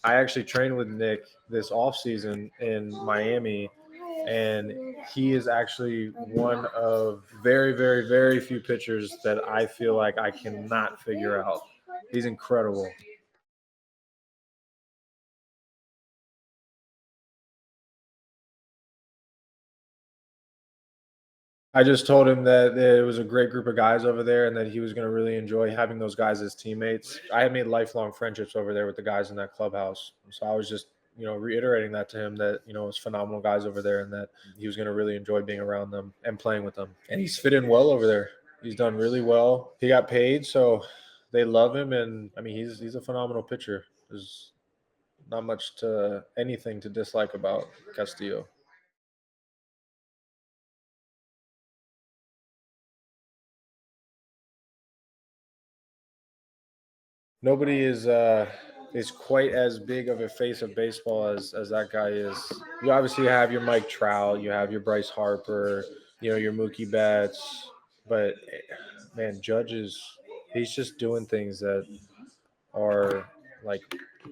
I actually trained with Nick this offseason in Miami, and he is actually one of very, very, very few pitchers that I feel like I cannot figure out. He's incredible. I just told him that it was a great group of guys over there and that he was going to really enjoy having those guys as teammates. I had made lifelong friendships over there with the guys in that clubhouse. So I was just, reiterating that to him that, it was phenomenal guys over there and that he was going to really enjoy being around them and playing with them. And he's fit in well over there. He's done really well. He got paid, so they love him. And I mean, he's a phenomenal pitcher. There's not much to anything to dislike about Castillo. Nobody is quite as big of a face of baseball as that guy is. You obviously have your Mike Trout, you have your Bryce Harper, your Mookie Betts, but man, Judge is he's just doing things that are like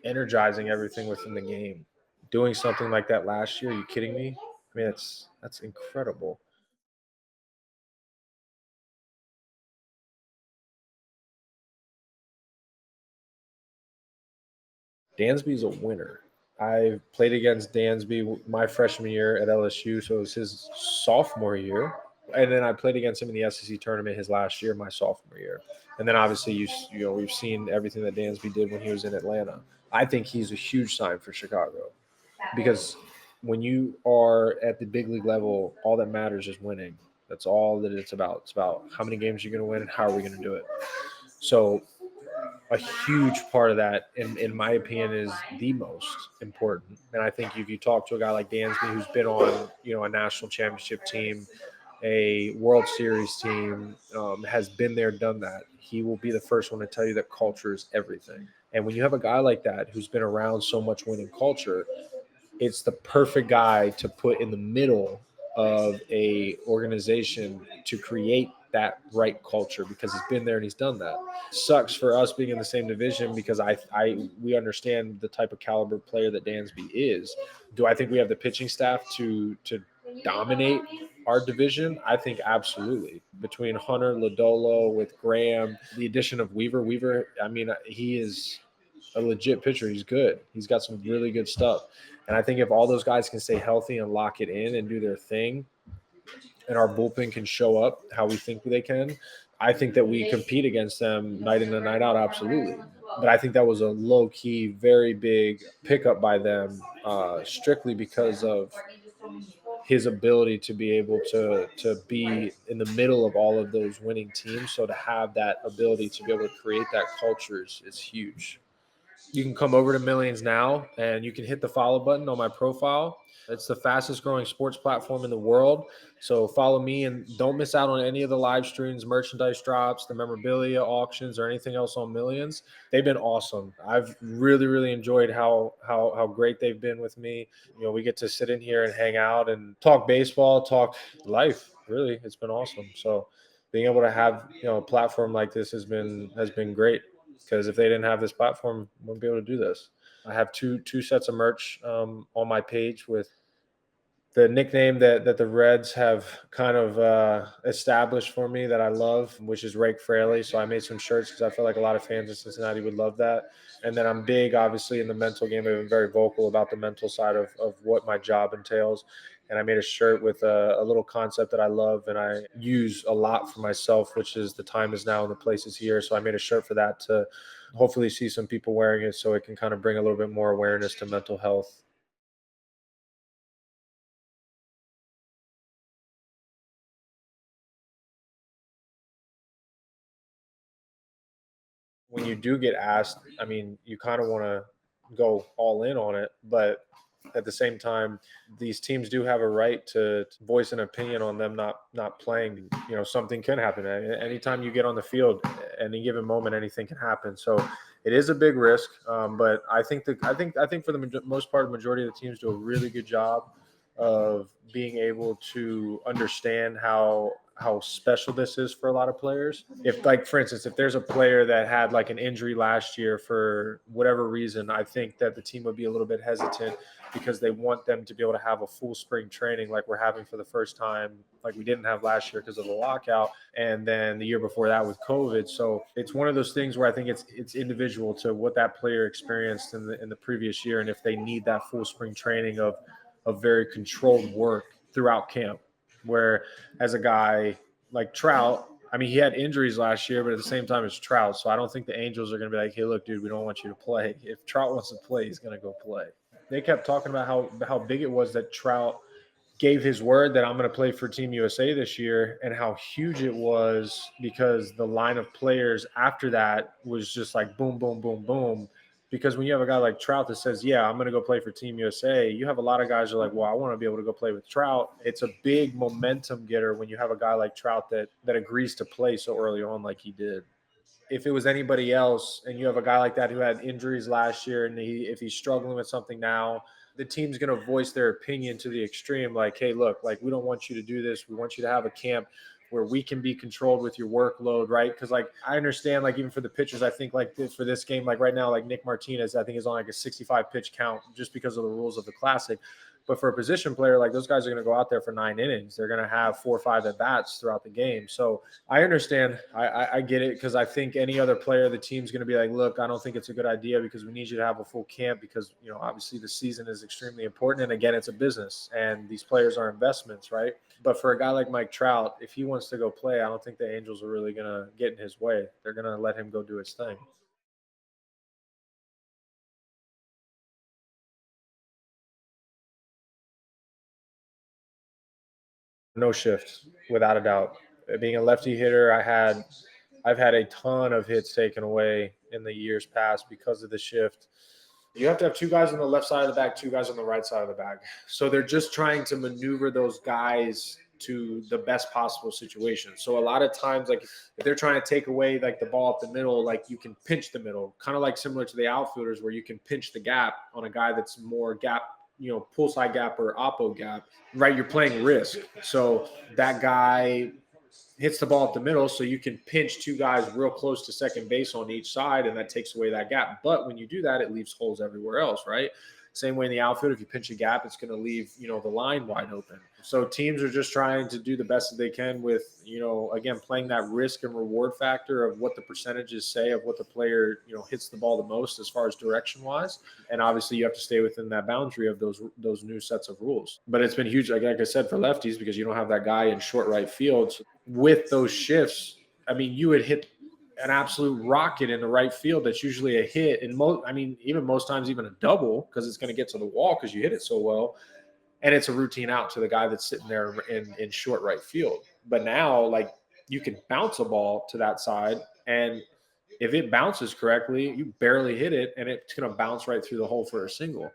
energizing everything within the game. Doing something like that last year, are you kidding me? I mean, that's incredible. Dansby's a winner. I played against Dansby my freshman year at LSU, so it was his sophomore year. And then I played against him in the SEC tournament his last year, my sophomore year. And then obviously we've seen everything that Dansby did when he was in Atlanta. I think he's a huge sign for Chicago because when you are at the big league level, all that matters is winning. That's all that it's about. It's about how many games you're going to win and how are we going to do it. So a huge part of that, in my opinion, is the most important. And I think if you talk to a guy like Dansby, who's been on, a national championship team, a World Series team, has been there, done that, he will be the first one to tell you that culture is everything. And when you have a guy like that who's been around so much winning culture, it's the perfect guy to put in the middle of a organization to create that right culture because he's been there and he's done that. Sucks for us being in the same division because we understand the type of caliber player that Dansby is. Do I think we have the pitching staff to dominate our division? I think absolutely. Between Hunter, Lodolo, with Graham, the addition of Weaver, I mean, he is a legit pitcher. He's good. He's got some really good stuff. And I think if all those guys can stay healthy and lock it in and do their thing, and our bullpen can show up how we think they can, I think that we compete against them night in and night out, absolutely. But I think that was a low key, very big pickup by them, strictly because of his ability to be able to be in the middle of all of those winning teams. So to have that ability to be able to create that culture is huge. You can come over to Millions now and you can hit the follow button on my profile. It's the fastest growing sports platform in the world. So follow me and don't miss out on any of the live streams, merchandise drops, the memorabilia auctions, or anything else on Millions. They've been awesome. I've really, really enjoyed how great they've been with me. We get to sit in here and hang out and talk baseball, talk life. Really, it's been awesome. So being able to have a platform like this has been great because if they didn't have this platform, we wouldn't be able to do this. I have two sets of merch on my page with the nickname that the Reds have kind of established for me that I love, which is Jake Fraley. So I made some shirts because I feel like a lot of fans in Cincinnati would love that. And then I'm big, obviously, in the mental game. I've been very vocal about the mental side of what my job entails. And I made a shirt with a little concept that I love and I use a lot for myself, which is the time is now and the place is here. So I made a shirt for that to hopefully see some people wearing it so it can kind of bring a little bit more awareness to mental health. When you do get asked, I mean, you kind of want to go all in on it, but at the same time, these teams do have a right to voice an opinion on them not playing. Something can happen anytime you get on the field. Any given moment, anything can happen. So it is a big risk, but I think for the most part, the majority of the teams do a really good job of being able to understand how special this is for a lot of players. If, like, for instance, if there's a player that had like an injury last year for whatever reason, I think that the team would be a little bit hesitant because they want them to be able to have a full spring training like we're having for the first time, like we didn't have last year because of the lockout, and then the year before that with COVID. So it's one of those things where I think it's individual to what that player experienced in the previous year, and if they need that full spring training of very controlled work throughout camp. Where as a guy like Trout, I mean, he had injuries last year, but at the same time, it's Trout. So I don't think the Angels are going to be like, hey, look, dude, we don't want you to play. If Trout wants to play, he's going to go play. They kept talking about how big it was that Trout gave his word that I'm going to play for Team USA this year, and how huge it was because the line of players after that was just like boom, boom, boom, boom. Because when you have a guy like Trout that says, yeah, I'm going to go play for Team USA, you have a lot of guys who are like, well, I want to be able to go play with Trout. It's a big momentum getter when you have a guy like Trout that agrees to play so early on like he did. If it was anybody else and you have a guy like that who had injuries last year and if he's struggling with something now, the team's going to voice their opinion to the extreme. Like, hey, look, like, we don't want you to do this. We want you to have a camp where we can be controlled with your workload, right? Because, like, I understand, like, even for the pitchers, I think, like, for this game, like right now, like Nick Martinez, I think is on like a 65 pitch count just because of the rules of the Classic. But for a position player, like, those guys are going to go out there for 9 innings. They're going to have 4 or 5 at bats throughout the game. So I understand. I get it, because I think any other player, the team's going to be like, look, I don't think it's a good idea because we need you to have a full camp because, you know, obviously the season is extremely important. And again, it's a business and these players are investments, right? But for a guy like Mike Trout, if he wants to go play, I don't think the Angels are really going to get in his way. They're going to let him go do his thing. No shift, without a doubt. Being a lefty hitter, I've had a ton of hits taken away in the years past because of the shift. You have to have 2 guys on the left side of the bag, 2 guys on the right side of the bag. So they're just trying to maneuver those guys to the best possible situation. So a lot of times, like, if they're trying to take away like the ball up the middle, like, you can pinch the middle, kind of like similar to the outfielders where you can pinch the gap on a guy that's more gap, you know, pull side gap or oppo gap, right? You're playing risk. So that guy hits the ball at the middle, so you can pinch 2 guys real close to second base on each side, and that takes away that gap. But when you do that, it leaves holes everywhere else, right? Same way in the outfield, if you pinch a gap, it's going to leave, you know, the line wide open. So teams are just trying to do the best that they can with, you know, again, playing that risk and reward factor of what the percentages say of what the player, you know, hits the ball the most as far as direction wise. And obviously you have to stay within that boundary of those new sets of rules. But it's been huge, like I said, for lefties, because you don't have that guy in short right field. So with those shifts, I mean, you would hit an absolute rocket in the right field that's usually a hit, and even most times even a double, because it's going to get to the wall because you hit it so well, and it's a routine out to the guy that's sitting there in short right field. But now, like, you can bounce a ball to that side, and if it bounces correctly, you barely hit it, and it's going to bounce right through the hole for a single.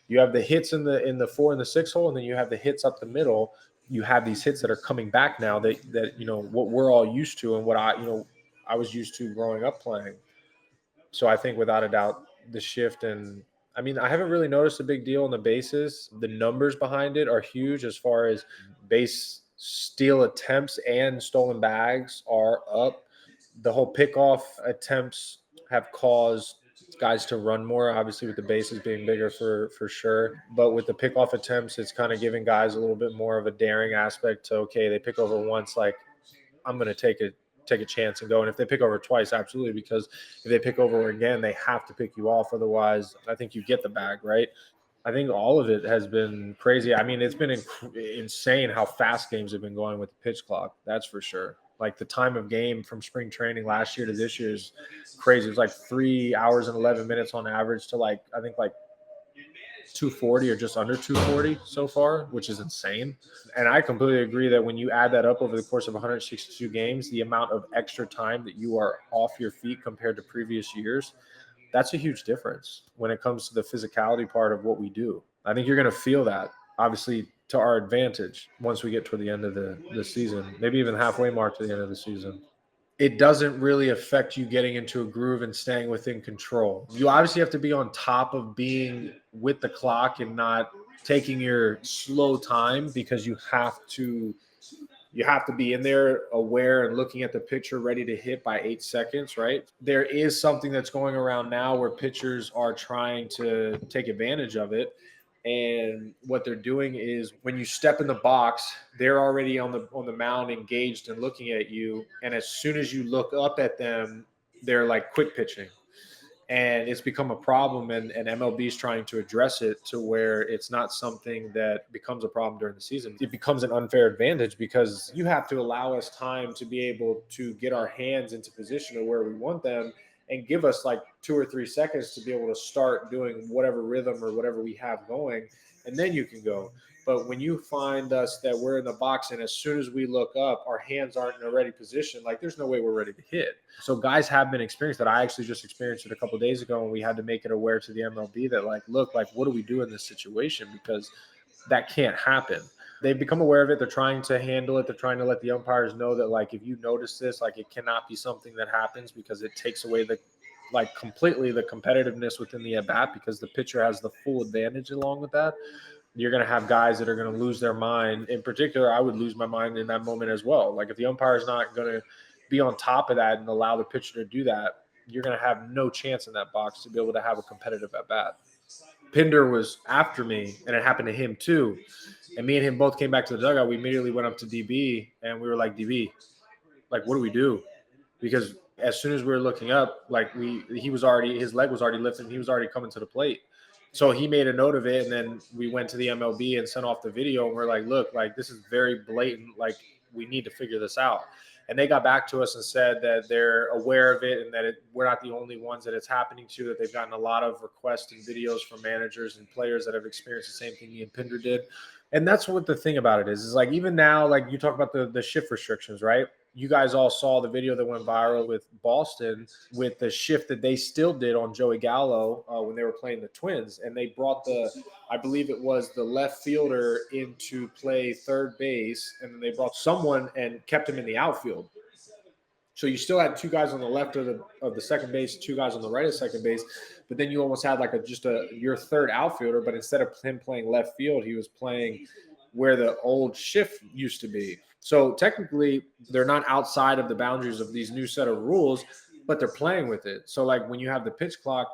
You have the hits in the 4 and the 6 hole, and then you have the hits up the middle. You have these hits that are coming back now that you know what we're all used to, and what I was used to growing up playing. So I think without a doubt the shift, and I mean, I haven't really noticed a big deal in the bases. The numbers behind it are huge as far as base steal attempts and stolen bags are up. The whole pickoff attempts have caused guys to run more, obviously with the bases being bigger for sure. But with the pickoff attempts, it's kind of giving guys a little bit more of a daring aspect to, okay, they pick over once, like, I'm going to take a chance and go. And if they pick over twice, absolutely, because if they pick over again, they have to pick you off. Otherwise, I think you get the bag, right? I think all of it has been crazy. I mean, it's been insane how fast games have been going with the pitch clock. That's for sure. Like, the time of game from spring training last year to this year is crazy. It was like 3 hours and 11 minutes on average to, like, I think like 240 or just under 240 so far, which is insane. And I completely agree that when you add that up over the course of 162 games, the amount of extra time that you are off your feet compared to previous years, that's a huge difference when it comes to the physicality part of what we do. I think you're going to feel that, obviously, to our advantage once we get toward the end of the season, maybe even halfway mark to the end of the season. It doesn't really affect you getting into a groove and staying within control. You obviously have to be on top of being with the clock and not taking your slow time, because you have to You have to be in there aware and looking at the pitcher ready to hit by 8 seconds, right? There is something that's going around now where pitchers are trying to take advantage of it. And what they're doing is when you step in the box, they're already on the mound engaged and looking at you. And as soon as you look up at them, they're like quick pitching, and it's become a problem, and MLB is trying to address it to where it's not something that becomes a problem during the season. It becomes an unfair advantage because you have to allow us time to be able to get our hands into position of where we want them and give us like 2 or 3 seconds to be able to start doing whatever rhythm or whatever we have going, and then you can go. But when you find us that we're in the box and as soon as we look up, our hands aren't in a ready position, like there's no way we're ready to hit. So guys have been experienced that. I actually just experienced it a couple of days ago, and we had to make it aware to the MLB that like, look, like what do we do in this situation? Because that can't happen. They've become aware of it. They're trying to handle it. They're trying to let the umpires know that like if you notice this, like it cannot be something that happens because it takes away the like completely the competitiveness within the at bat because the pitcher has the full advantage along with that. You're going to have guys that are going to lose their mind. In particular, I would lose my mind in that moment as well. Like if the umpire is not going to be on top of that and allow the pitcher to do that, you're going to have no chance in that box to be able to have a competitive at bat. Pinder was after me, and it happened to him too. And me and him both came back to the dugout. We immediately went up to DB, and we were like, DB, like, what do we do? Because as soon as we were looking up, like he was already, his leg was already lifted, and he was already coming to the plate. So he made a note of it, and then we went to the MLB and sent off the video, and we're like, look, like this is very blatant. Like we need to figure this out. And they got back to us and said that they're aware of it and that we're not the only ones that it's happening to, that they've gotten a lot of requests and videos from managers and players that have experienced the same thing me and Pinder did. And that's what the thing about it is like even now, like you talk about the shift restrictions, right? You guys all saw the video that went viral with Boston with the shift that they still did on Joey Gallo when they were playing the Twins. And they brought I believe it was the left fielder into play third base. And then they brought someone and kept him in the outfield. So you still had two guys on the left of the second base, two guys on the right of second base, but then you almost had like your third outfielder. But instead of him playing left field, he was playing where the old shift used to be. So technically, they're not outside of the boundaries of these new set of rules, but they're playing with it. So like when you have the pitch clock,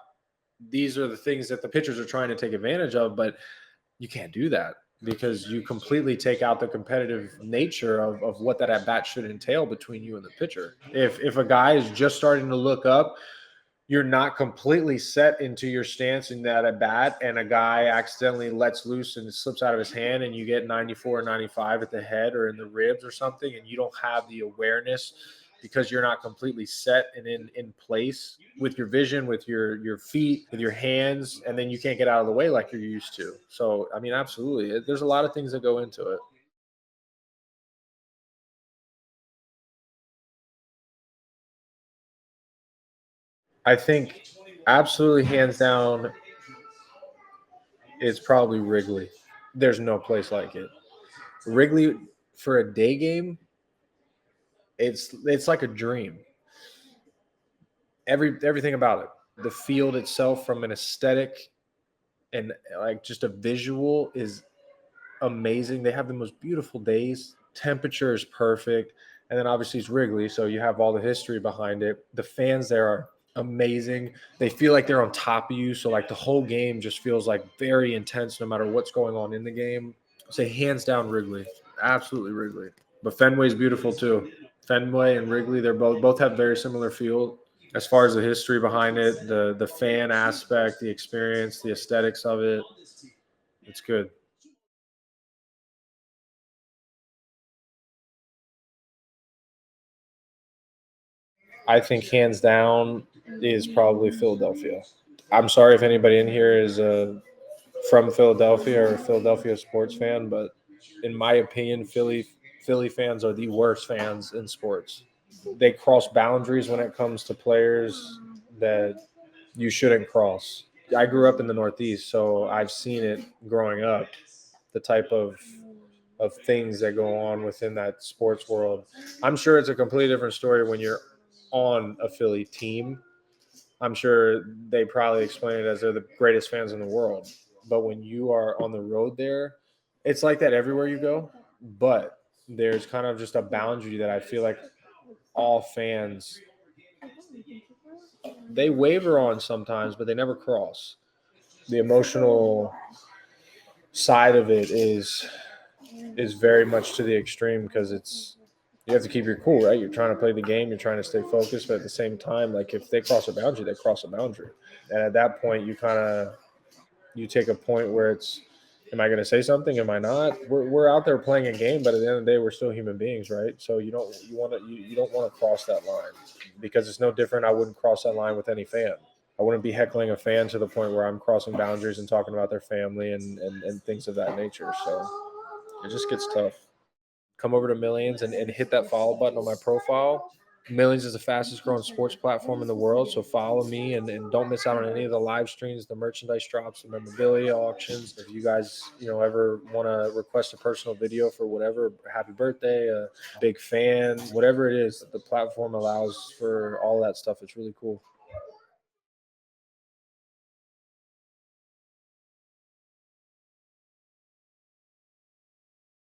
these are the things that the pitchers are trying to take advantage of, but you can't do that because you completely take out the competitive nature of what that at bat should entail between you and the pitcher. If a guy is just starting to look up, you're not completely set into your stance in that at bat, and a guy accidentally lets loose and it slips out of his hand, and you get 94 or 95 at the head or in the ribs or something, and you don't have the awareness because you're not completely set and in place with your vision, with your feet, with your hands, and then you can't get out of the way like you're used to. So, I mean, absolutely. There's a lot of things that go into it. I think absolutely hands down, it's probably Wrigley. There's no place like it. Wrigley for a day game, it's like a dream. Everything about it. The field itself from an aesthetic and like just a visual is amazing. They have the most beautiful days. Temperature is perfect. And then obviously it's Wrigley, so you have all the history behind it. The fans there are amazing. They feel like they're on top of you. So like the whole game just feels like very intense no matter what's going on in the game. Say hands down Wrigley. Absolutely Wrigley. But Fenway's beautiful too. Fenway and Wrigley, they're both have very similar feel as far as the history behind it, the fan aspect, the experience, the aesthetics of it. It's good. I think hands down is probably Philadelphia. I'm sorry if anybody in here is from Philadelphia or a Philadelphia sports fan, but in my opinion, Philly fans are the worst fans in sports. They cross boundaries when it comes to players that you shouldn't cross. I grew up in the Northeast, so I've seen it growing up. The type of things that go on within that sports world. I'm sure it's a completely different story when you're on a Philly team. I'm sure they probably explain it as they're the greatest fans in the world. But when you are on the road there, it's like that everywhere you go. But there's kind of just a boundary that I feel like all fans they waver on sometimes, but they never cross. The emotional side of it is very much to the extreme because it's you have to keep your cool, right? You're trying to play the game, you're trying to stay focused, but at the same time, like if they cross a boundary, they cross a boundary. And at that point, you take a point where it's, am I going to say something? Am I not? We're out there playing a game, but at the end of the day, we're still human beings, right? So you don't want to cross that line because it's no different. I wouldn't cross that line with any fan. I wouldn't be heckling a fan to the point where I'm crossing boundaries and talking about their family and things of that nature. So it just gets tough. Come over to Millions and hit that follow button on my profile. Millions is the fastest growing sports platform in the world. So follow me and don't miss out on any of the live streams, the merchandise drops, the memorabilia auctions. If you guys, ever want to request a personal video for whatever, happy birthday, a big fan, whatever it is, the platform allows for all that stuff. It's really cool.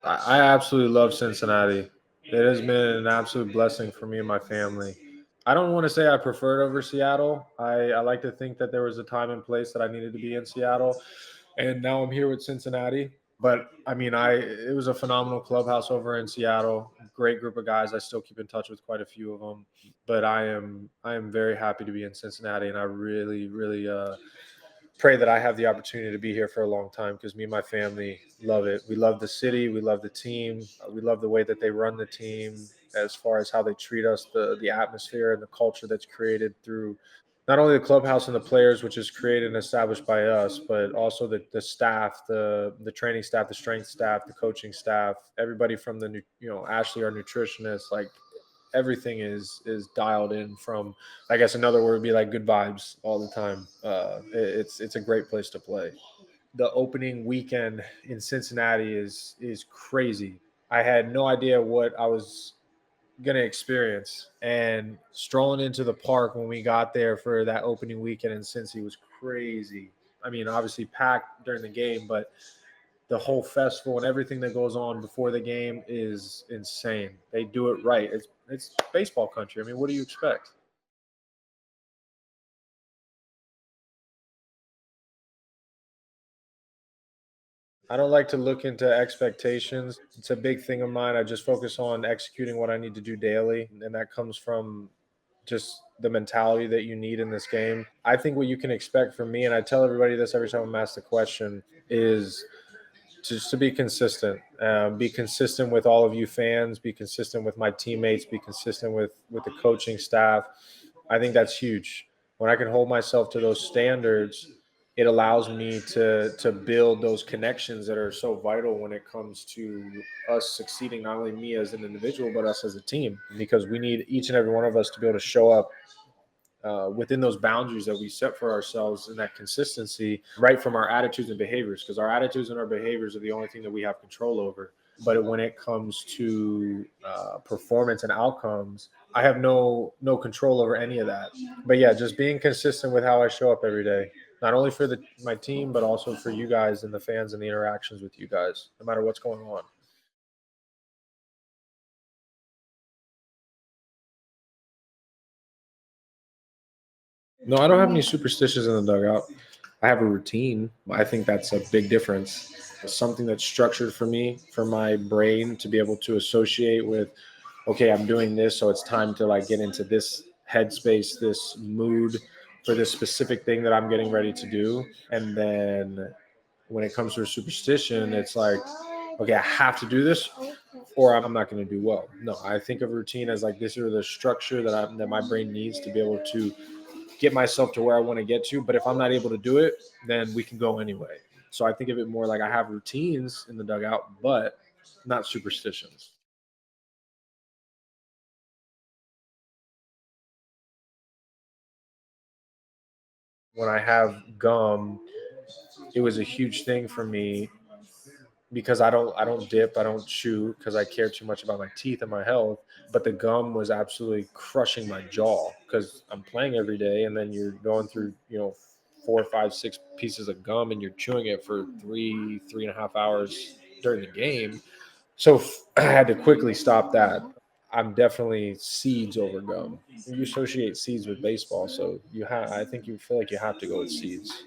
I absolutely love Cincinnati. It has been an absolute blessing for me and my family. I don't want to say I prefer it over Seattle. I like to think that there was a time and place that I needed to be in Seattle, and now I'm here with Cincinnati. But I mean, it was a phenomenal clubhouse over in Seattle. Great group of guys. I still keep in touch with quite a few of them. But I am very happy to be in Cincinnati, and I really really pray that I have the opportunity to be here for a long time because me and my family love it. We love the city. We love the team. We love the way that they run the team as far as how they treat us, the atmosphere and the culture that's created through not only the clubhouse and the players, which is created and established by us, but also the staff, the training staff, the strength staff, the coaching staff, everybody from Ashley, our nutritionist, like everything is dialed in from, I guess another word would be like good vibes all the time. It's a great place to play. The opening weekend in Cincinnati is crazy. I had no idea what I was gonna experience, and strolling into the park when we got there for that opening weekend in Cincy was crazy. I mean, obviously packed during the game, but the whole festival and everything that goes on before the game is insane. They do it right. It's baseball country. I mean, what do you expect? I don't like to look into expectations. It's a big thing of mine. I just focus on executing what I need to do daily, and that comes from just the mentality that you need in this game. I think what you can expect from me, and I tell everybody this every time I'm asked the question, is just to be consistent. Be consistent with all of you fans. Be consistent with my teammates. Be consistent with the coaching staff. I think that's huge. When I can hold myself to those standards, it allows me to build those connections that are so vital when it comes to us succeeding, not only me as an individual, but us as a team, because we need each and every one of us to be able to show up within those boundaries that we set for ourselves and that consistency right from our attitudes and behaviors, because our attitudes and our behaviors are the only thing that we have control over. But when it comes to performance and outcomes, I have no control over any of that. But yeah, just being consistent with how I show up every day, not only for my team, but also for you guys and the fans and the interactions with you guys, no matter what's going on. No, I don't have any superstitions in the dugout. I have a routine. I think that's a big difference. Something that's structured for me, for my brain to be able to associate with, okay, I'm doing this, so it's time to like get into this headspace, this mood for this specific thing that I'm getting ready to do. And then when it comes to a superstition, it's like, okay, I have to do this or I'm not going to do well. No, I think of routine as like this is the structure that my brain needs to be able to get myself to where I want to get to. But if I'm not able to do it, then we can go anyway. So I think of it more like I have routines in the dugout, but not superstitions. When I have gum, it was a huge thing for me because I don't dip, I don't chew because I care too much about my teeth and my health. But the gum was absolutely crushing my jaw because I'm playing every day, and then you're going through 4, 5, 6 pieces of gum, and you're chewing it for 3.5 hours during the game. So I had to quickly stop that. I'm definitely seeds over gum. You associate seeds with baseball, so I think you feel like you have to go with seeds.